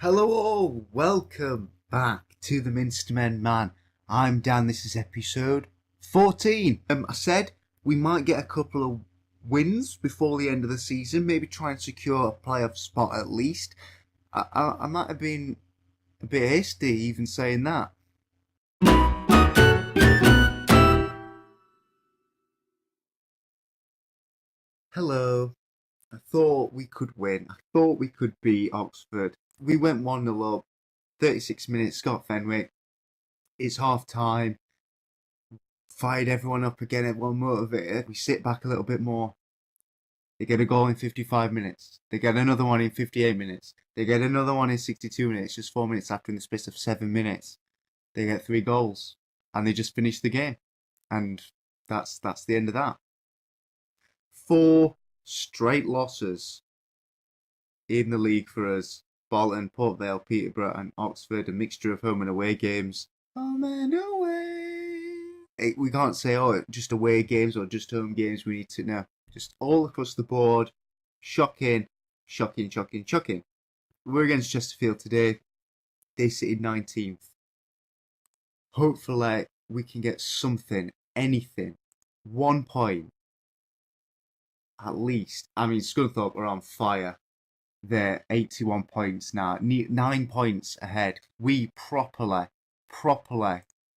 Hello all, welcome back to the Minstermen, man. I'm Dan, this is episode 14. I said we might get a couple of wins before the end of the season, maybe try and secure a playoff spot at least. I might have been a bit hasty even saying that. Hello. I thought we could win. I thought we could beat Oxford. We went 1-0 up, 36 minutes, Scott Fenwick. It's half time. Fired everyone up again, everyone motivated. We sit back a little bit more. They get a goal in 55 minutes. They get another one in 58 minutes. They get another one in 62 minutes, just 4 minutes after in the space of 7 minutes. They get 3 goals. And they just finish the game. And that's the end of that. 4 straight losses in the league for us. Bolton, Port Vale, Peterborough and Oxford. A mixture of home and away games. Home and away. We can't say, just away games or just home games. We need to know. Just all across the board. Shocking. We're against Chesterfield today. They sit in 19th. Hopefully, we can get something, anything. 1 point. At least. I mean, Scunthorpe are on fire. They're 81 points now. 9 points ahead. We properly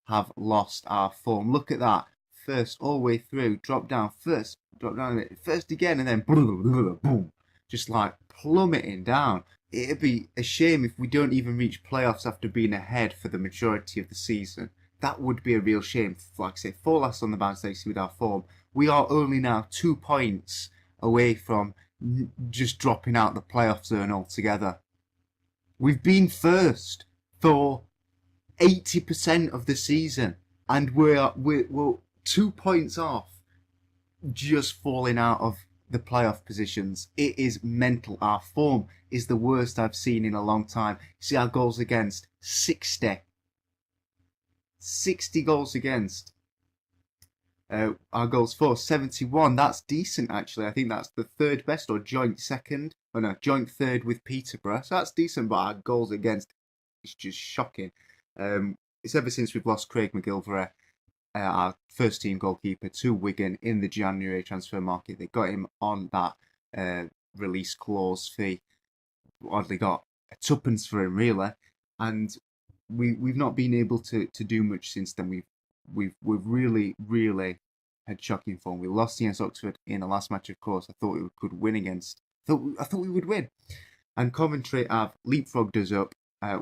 have lost our form. Look at that. First all the way through. Drop down first. Drop down a bit. First again and then boom. Just like plummeting down. It'd be a shame if we don't even reach playoffs after being ahead for the majority of the season. That would be a real shame. Like I say, 4 last on the bounce with our form. We are only now 2 points away from just dropping out the playoff zone altogether. We've been first for 80% of the season, and we're 2 points off just falling out of the playoff positions. It is mental. Our form is the worst I've seen in a long time. See our goals against, 60 goals against. Our goals for 71. That's decent actually. I think that's the third best or joint second. Oh no, joint third with Peterborough. So that's decent, but our goals against is just shocking. It's ever since we've lost Craig McGilvray, our first team goalkeeper, to Wigan in the January transfer market. They got him on that release clause fee. Oddly got a tuppence for him really, and we've not been able to do much since then. We've really had shocking form. We lost against Oxford in the last match, of course. I thought we could win against. I thought we would win. And Coventry have leapfrogged us up.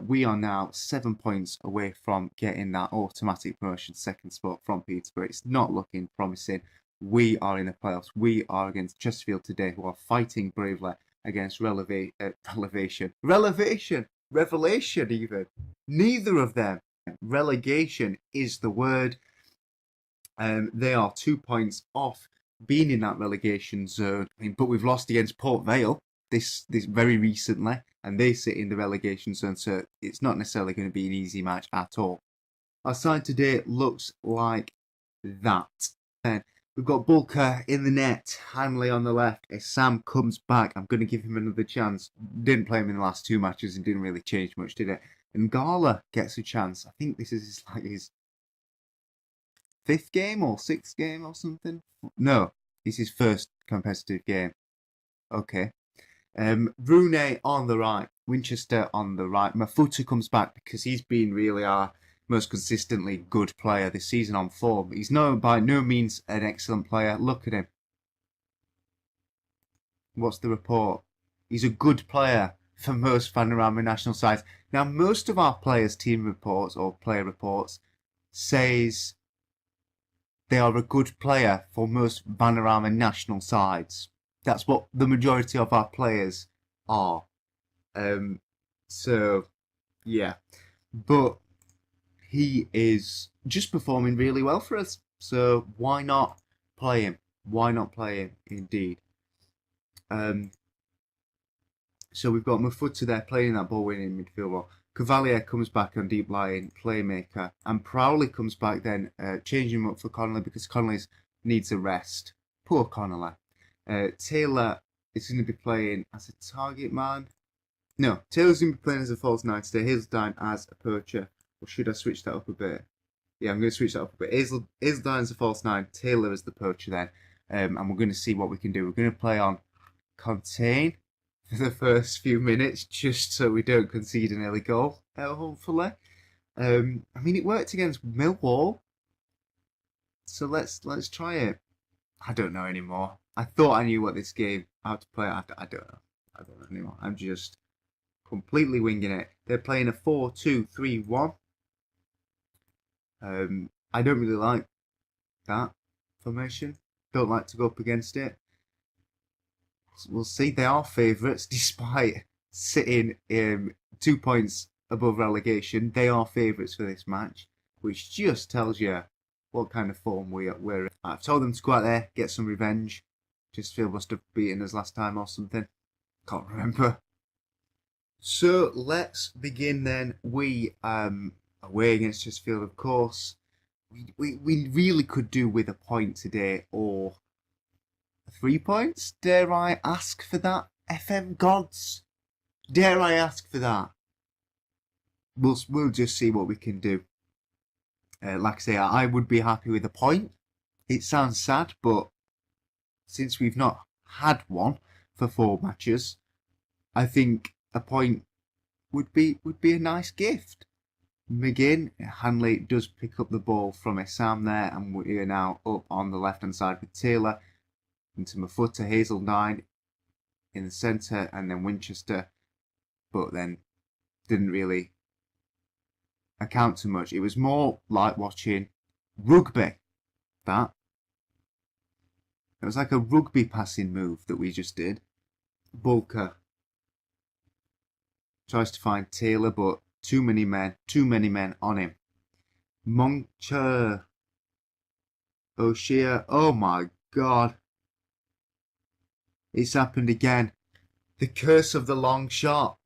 We are now 7 points away from getting that automatic promotion second spot from Peterborough. It's not looking promising. We are in the playoffs. We are against Chesterfield today, who are fighting bravely against revelation even. Neither of them. Relegation is the word. They are 2 points off being in that relegation zone. But we've lost against Port Vale this very recently, and they sit in the relegation zone, so it's not necessarily going to be an easy match at all. Our side today looks like that. Then we've got Bulker in the net, Hanley on the left. If Sam comes back, I'm going to give him another chance. Didn't play him in the last 2 matches and didn't really change much, did it? And Gala gets a chance. I think this is like his 5th game or 6th game or something. No, it's his first competitive game. Okay. Rooney on the right, Winchester on the right. Mafuta comes back because he's been really our most consistently good player this season on form. He's by no means an excellent player. Look at him. What's the report? He's a good player for most Vanarama national sides. Now, most of our players' team reports or player reports says they are a good player for most Vanarama national sides. That's what the majority of our players are. So, yeah. But he is just performing really well for us. So why not play him? Why not play him, indeed? So we've got Mafuta there playing that ball winning midfield role. Cavalier comes back on deep lying playmaker, and Prowley comes back then, changing him up for Connolly because Connolly needs a rest. Poor Connolly. Taylor is going to be playing as a target man. No, Taylor's going to be playing as a false nine today. Hazeldine as a poacher. Or should I switch that up a bit? Yeah, I'm going to switch that up a bit. Hazeldine as a false nine, Taylor as the poacher then. And we're going to see what we can do. We're going to play on contain for the first few minutes, just so we don't concede an early goal, hopefully. I mean, it worked against Millwall, so let's try it. I don't know anymore. I thought I knew what this game, how to play it. I don't know. I don't know anymore. I'm just completely winging it. They're playing a 4-2-3-1. I don't really like that formation. Don't like to go up against it. We'll see. They are favourites, despite sitting 2 points above relegation. They are favourites for this match, which just tells you what kind of form we're in. I've told them to go out there, get some revenge. Chesterfield must have beaten us last time or something. Can't remember. So let's begin then. We away against Chesterfield, of course. We really could do with a point today, or 3 points. Dare I ask for that, FM gods? Dare I ask for that? We'll just see what we can do. Like I say, I would be happy with a point. It sounds sad, but since we've not had one for 4 matches, I think a point would be a nice gift. McGinn, Hanley does pick up the ball from Sam there, and we're now up on the left hand side with Taylor into Mafuta, Hazeldine in the centre, and then Winchester, but then didn't really account too much. It was more like watching rugby. That it was like a rugby passing move that we just did. Bulker tries to find Taylor, but too many men on him. Moncher, O'Shea, oh my god. It's happened again. The curse of the long shot.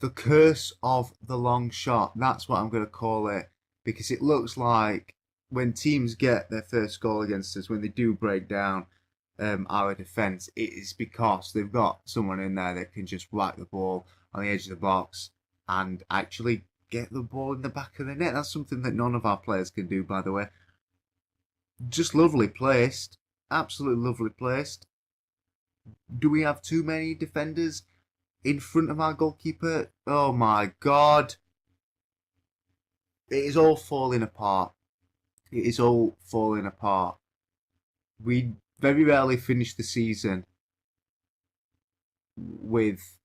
The curse of the long shot. That's what I'm going to call it. Because it looks like when teams get their first goal against us, when they do break down our defence, it is because they've got someone in there that can just whack the ball on the edge of the box and actually get the ball in the back of the net. That's something that none of our players can do, by the way. Just lovely placed. Absolutely lovely placed. Do we have too many defenders in front of our goalkeeper? Oh my god. It is all falling apart. It is all falling apart. We very rarely finish the season with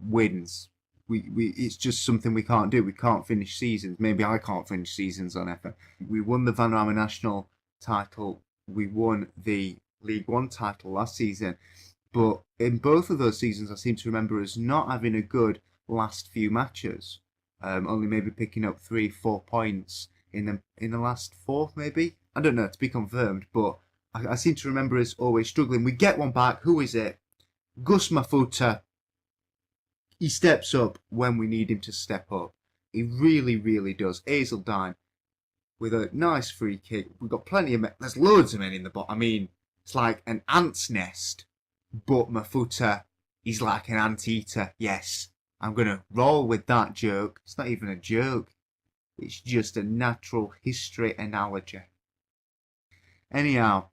wins. It's just something we can't do. We can't finish seasons. Maybe I can't finish seasons on FM. We won the Vanarama National title. We won the League One title last season. But in both of those seasons, I seem to remember us not having a good last few matches. Only maybe picking up 3-4 points in the last 4, maybe. I don't know, to be confirmed. But I seem to remember us always struggling. We get one back. Who is it? Gus Mafuta. He steps up when we need him to step up. He really, really does. Hazeldine with a nice free kick. We've got plenty of men. There's loads of men in the bottom. I mean, it's like an ant's nest. But Mafuta, he's like an anteater. Yes, I'm going to roll with that joke. It's not even a joke. It's just a natural history analogy. Anyhow,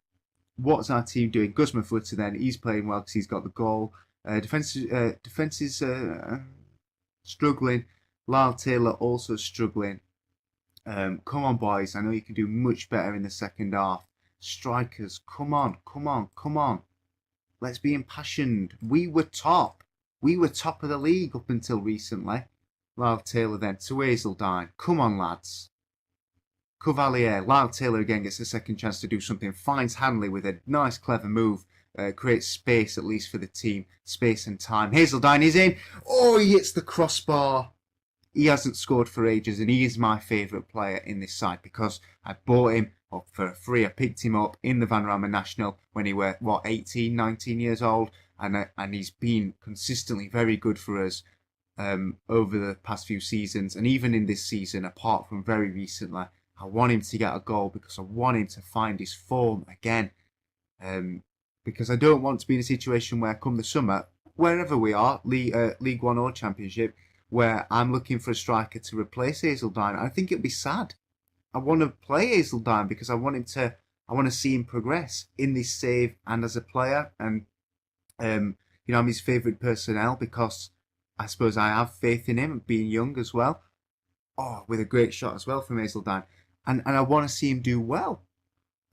what's our team doing? Gus Mafuta then, he's playing well because he's got the goal. Defence is struggling. Lyle Taylor also struggling. Come on, boys. I know you can do much better in the second half. Strikers, come on. Let's be impassioned. We were top. We were top of the league up until recently. Lyle Taylor then to Hazeldine. Come on, lads. Cavalier. Lyle Taylor again gets a second chance to do something. Finds Hanley with a nice, clever move. Creates space, at least for the team. Space and time. Hazeldine is in. Oh, he hits the crossbar. He hasn't scored for ages, and he is my favourite player in this side because I bought him up for free. I picked him up in the Vanarama National when he were, 18, 19 years old, and he's been consistently very good for us over the past few seasons, and even in this season, apart from very recently. I want him to get a goal because I want him to find his form again. Because I don't want to be in a situation where come the summer, wherever we are, League One or Championship, where I'm looking for a striker to replace Hazeldine, I think it'd be sad. I want to play Hazeldine because I want to see him progress in this save and as a player. And I'm his favourite personnel because I suppose I have faith in him, being young as well. Oh, with a great shot as well from Hazeldine, and I want to see him do well.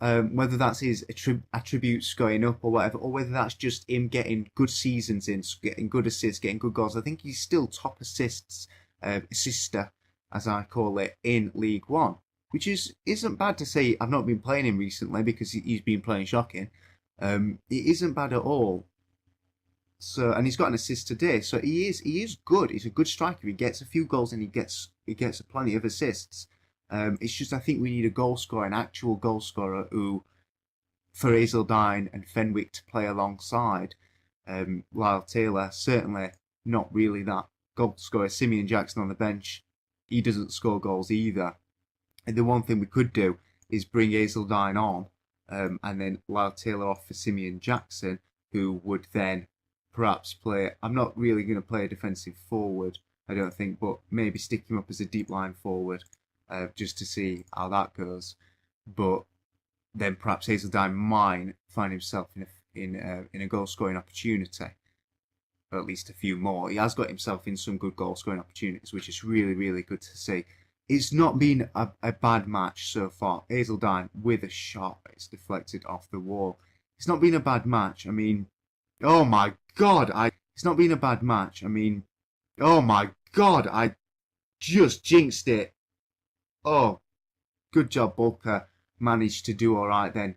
Whether that's his attributes going up or whatever, or whether that's just him getting good seasons in, getting good assists, getting good goals. I think he's still top assister, as I call it, in League One, which isn't bad to say. I've not been playing him recently because he's been playing shocking. It isn't bad at all. So, and he's got an assist today, so he is good. He's a good striker. He gets a few goals and he gets plenty of assists. It's just I think we need a goal scorer, an actual goal scorer who, for Hazeldine and Fenwick to play alongside. Lyle Taylor, certainly not really that goal scorer. Simeon Jackson on the bench, he doesn't score goals either. And the one thing we could do is bring Hazeldine on, and then Lyle Taylor off for Simeon Jackson, who would then perhaps play. I'm not really going to play a defensive forward, I don't think, but maybe stick him up as a deep line forward. Just to see how that goes, but then perhaps Hazeldine might find himself in a goal scoring opportunity, or at least a few more. He has got himself in some good goal scoring opportunities, which is really, really good to see. It's not been a bad match so far. Hazeldine with a shot, it's deflected off the wall. It's not been a bad match. I mean, oh my god, it's not been a bad match. I mean, oh my god, I just jinxed it. Oh, good job, Bulker. Managed to do all right then.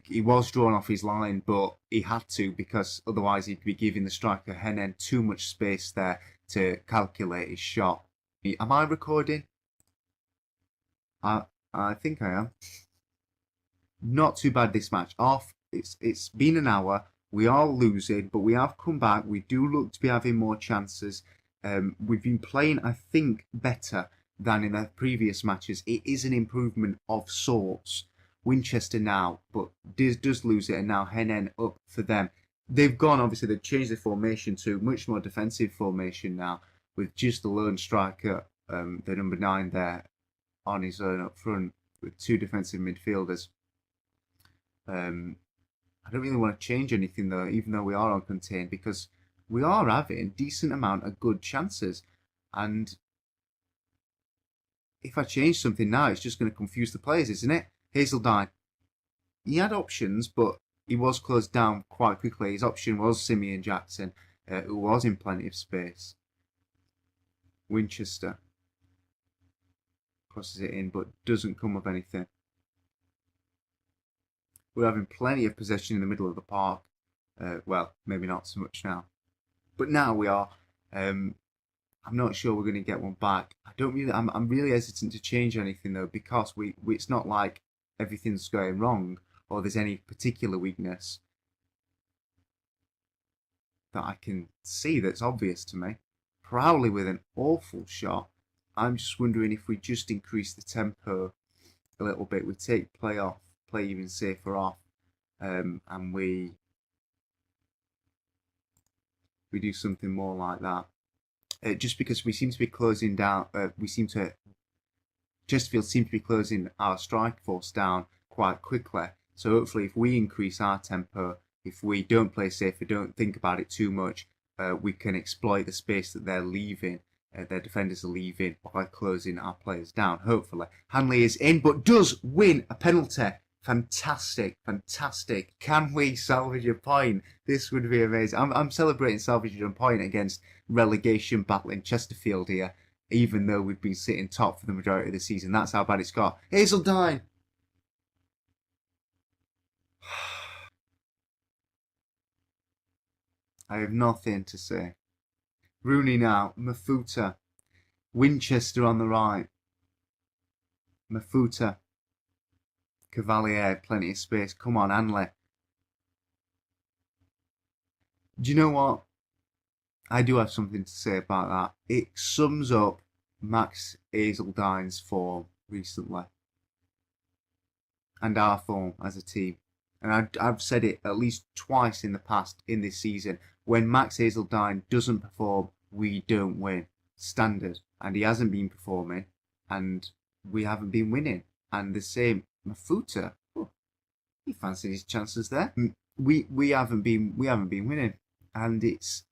He was drawn off his line, but he had to because otherwise he'd be giving the striker Hennen too much space there to calculate his shot. Am I recording? I think I am. Not too bad this match. It's been an hour. We are losing, but we have come back. We do look to be having more chances. We've been playing, I think, better than in the previous matches. It is an improvement of sorts. Winchester now, but does lose it, and now Hennen up for them. They've changed their formation to much more defensive formation now, with just the lone striker, the number 9 there, on his own up front, with 2 defensive midfielders. I don't really want to change anything though, even though we are uncontained, because we are having a decent amount of good chances, and if I change something now, it's just going to confuse the players, isn't it? Hazeldine. He had options, but he was closed down quite quickly. His option was Simeon Jackson, who was in plenty of space. Winchester crosses it in, but doesn't come up anything. We're having plenty of possession in the middle of the park. Well, maybe not so much now. But now we are. I'm not sure we're going to get one back. I'm really hesitant to change anything though, because it's not like everything's going wrong or there's any particular weakness that I can see that's obvious to me. Prowley with an awful shot. I'm just wondering if we just increase the tempo a little bit. We take play even safer off, and we do something more like that. Just because we seem to be closing down, Chesterfield seem to be closing our strike force down quite quickly. So hopefully if we increase our tempo, if we don't play safe, we don't think about it too much, we can exploit the space that they're leaving, their defenders are leaving, by closing our players down, hopefully. Hanley is in, but does win a penalty. Fantastic, fantastic. Can we salvage a point? This would be amazing. I'm celebrating salvaging a point against relegation battling Chesterfield here, even though we've been sitting top for the majority of the season. That's how bad it's got. Hazeldine! I have nothing to say. Rooney now. Mafuta. Winchester on the right. Mafuta. Cavalier, plenty of space. Come on, Hanley. Do you know what? I do have something to say about that. It sums up Max Hazeldine's form recently, and our form as a team. And I've said it at least twice in the past in this season. When Max Hazeldine doesn't perform, we don't win. Standard. And he hasn't been performing, and we haven't been winning. And the same, Mafuta, oh, he fancied his chances there. We haven't been winning, and it's.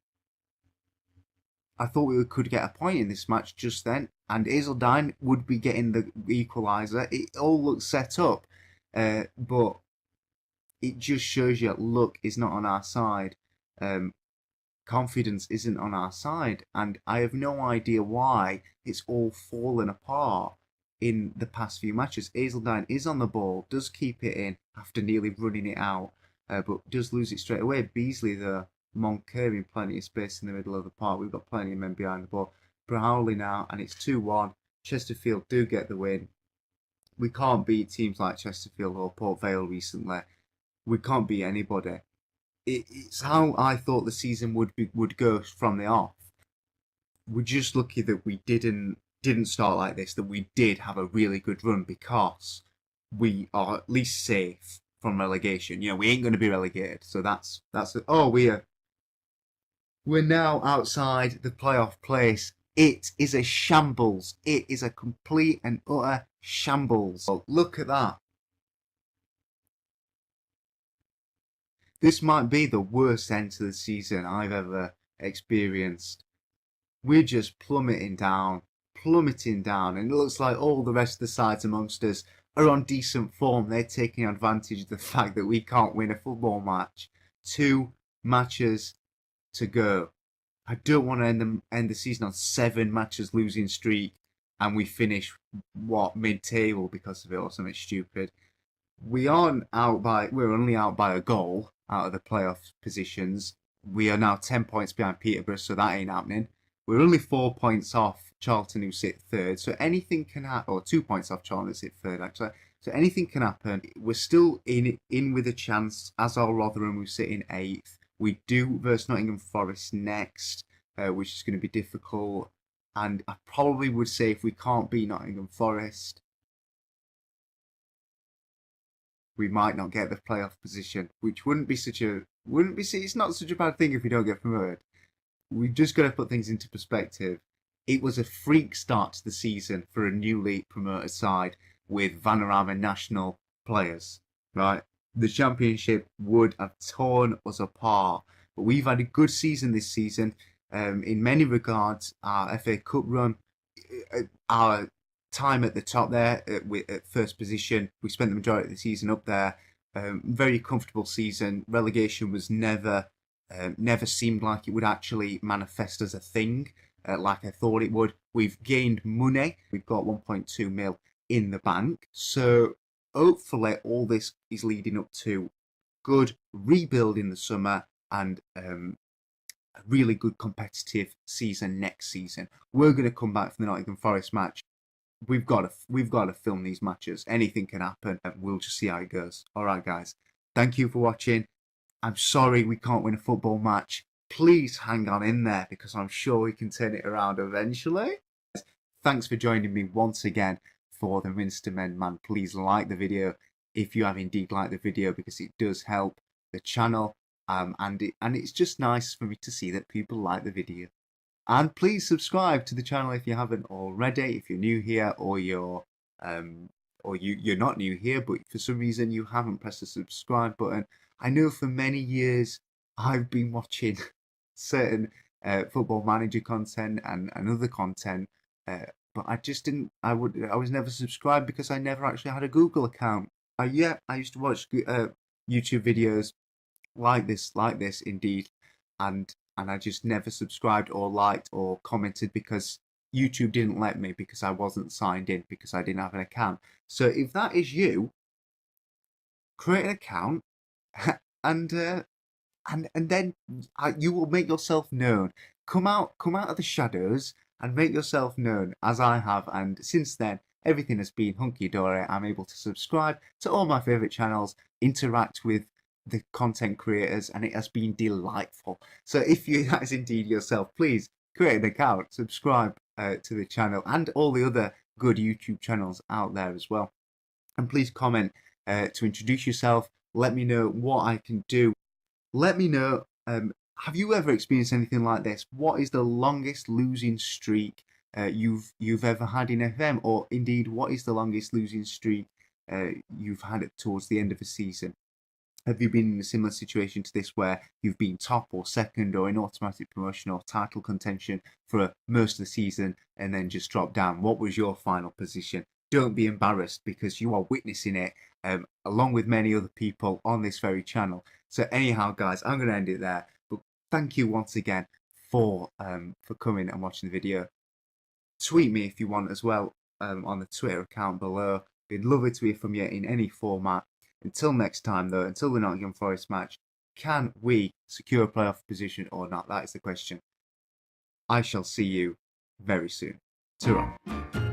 I thought we could get a point in this match just then, and Hazeldine would be getting the equaliser. It all looks set up, but it just shows you luck is not on our side. Confidence isn't on our side, and I have no idea why it's all fallen apart in the past few matches. Hazeldine is on the ball, does keep it in after nearly running it out, but does lose it straight away. Beasley, though, Moncur in plenty of space in the middle of the park. We've got plenty of men behind the ball. Browley now, and it's 2-1. Chesterfield do get the win. We can't beat teams like Chesterfield or Port Vale recently. We can't beat anybody. It's how I thought the season would go from the off. We're just lucky that we didn't start like this. That we did have a really good run because we are at least safe from relegation. You know, we ain't going to be relegated. So that's we're now outside the playoff place. It is a shambles. It is a complete and utter shambles. Look at that. This might be the worst end to the season I've ever experienced. We're just plummeting down, and it looks like all the rest of the sides amongst us are on decent form. They're taking advantage of the fact that we can't win a football match. 2 matches to go. I don't want to end the season on 7 matches losing streak, and we finish mid-table because of it or something stupid. We're only out by a goal out of the playoff positions. We are now 10 points behind Peterborough, so that ain't happening. We're only 4 points off Charlton, who sit third, so anything can happen. Or 2 points off Charlton, who sit third, actually. So anything can happen. We're still in with a chance, as are Rotherham, who sit in 8th. We do versus Nottingham Forest next, which is going to be difficult. And I probably would say if we can't beat Nottingham Forest, we might not get the playoff position, which it's not such a bad thing if we don't get promoted. We've just got to put things into perspective. It was a freak start to the season for a newly promoted side with Vanarama national players, right? The Championship would have torn us apart, but we've had a good season this season. In many regards, our FA Cup run, our time at the top there at first position. We spent the majority of the season up there. Very comfortable season. Relegation was never seemed like it would actually manifest as a thing like I thought it would. We've gained money. We've got 1.2 mil in the bank. So hopefully all this is leading up to good rebuild in the summer and a really good competitive season next season. We're going to come back from the Nottingham Forest match. We've got to film these matches. Anything can happen, and we'll just see how it goes. All right, guys. Thank you for watching. I'm sorry we can't win a football match. Please hang on in there because I'm sure we can turn it around eventually. Thanks for joining me once again for the Minstermen. Man, please like the video if you have indeed liked the video because it does help the channel. And it's just nice for me to see that people like the video. And please subscribe to the channel if you haven't already. If you're new here or you're not new here, but for some reason you haven't pressed the subscribe button. I know for many years I've been watching certain football manager content and other content, but I just didn't. I was never subscribed because I never actually had a Google account. I used to watch YouTube videos like this indeed, and I just never subscribed or liked or commented because YouTube didn't let me because I wasn't signed in because I didn't have an account. So if that is you, create an account and then you will make yourself known. Come out of the shadows and make yourself known as I have. And since then, everything has been hunky-dory. I'm able to subscribe to all my favourite channels, interact with the content creators, and it has been delightful. So if that is indeed yourself, please create an account, subscribe to the channel and all the other good YouTube channels out there as well. And please comment to introduce yourself. Let me know what I can do. Let me know have you ever experienced anything like this? What is the longest losing streak you've ever had in FM, or indeed, what is the longest losing streak you've had it towards the end of a season? Have you been in a similar situation to this where you've been top or second or in automatic promotion or title contention for most of the season and then just dropped down? What was your final position? Don't be embarrassed because you are witnessing it along with many other people on this very channel. So anyhow, guys, I'm going to end it there. But thank you once again for coming and watching the video. Tweet me if you want as well on the Twitter account below. It'd lovely to hear from you in any format. Until next time, though, until the Nottingham Forest match, can we secure a playoff position or not? That is the question. I shall see you very soon. Ta-ra.